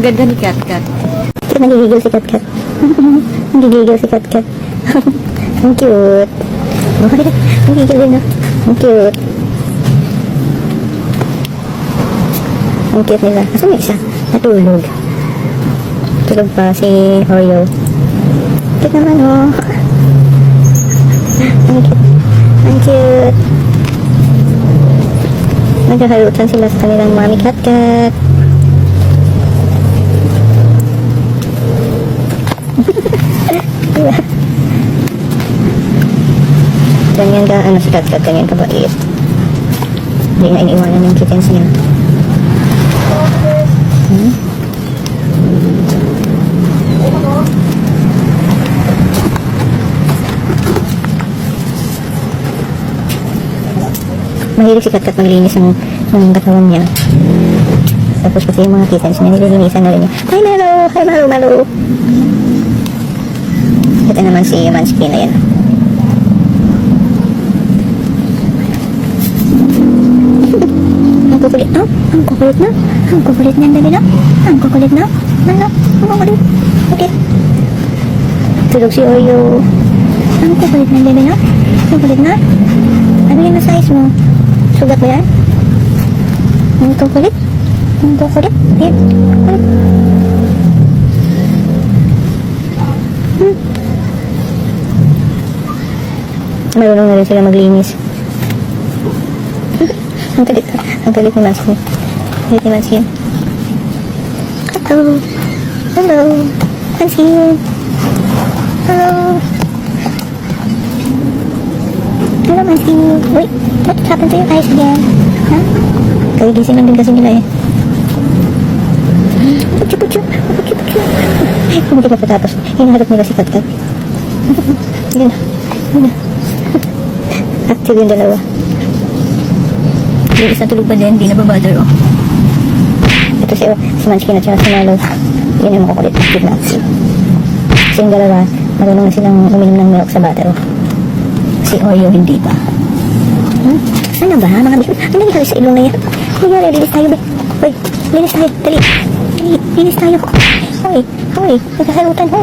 Ang ganda ni Katkat. Nagigigil si Katkat. Nagigigil si Katkat. Ang cute. Nagigigil din, no? Ang cute. Ang cute nila. Asa may isa? Natulog. Tulog pa si Oreo. Cute naman, oh. Ang cute. Ang cute. Naghahalutan sila sa kanilang mami Katkat. Diba? Ganyan ka, ano si Katkat, ganyan ka bait. Hindi nga iniiwanan yung kittens niya. Mahilig si Katkat maglinis ng katawan niya. Tapos kasi yung mga kittens niya, nililinisan na rin niya. Hi Melo! Hi Malo! Malo! Ito naman si Mansky na yan. Ang kukulit na. Ang kukulit na. Ang kukulit na. Ang kukulit na. Ano? Ang kukulit. Okay. Tulog si Oreo. Ang kukulit na bebe na. Ang kukulit na. Ano yung size mo? Sugat ba yan? Ang kukulit. Ang kukulit. Yan. Kukulit. Marunong na rin sila maglinis. Ang galit ni Mansky. Galit ni Mansky. Hello. Hello. Mansky. Hello. Hello, Mansky. Wait, what happened to your eyes again? Huh? Kagigising lang din kasi nila eh. Puchu. Hindi na patapos. Hinaharap nila si Katkat. Yun. Active yung dalawa. Yung isa tulog pa din, hindi nababother, oh. Ito si Mansky na si Malo. Yun yung makukulit. Active na active. Kasi yung dalawa, marunong na silang uminom ng milk sa bata, oh. Si Oreo hindi pa. Ano ba, mga bisyo? Ano nangyari sa ilong na yan? Ano nangyari? Linis tayo, ba? Uy, linis tayo. Dali. Linis tayo. Hoy, nagkahalutan, ho.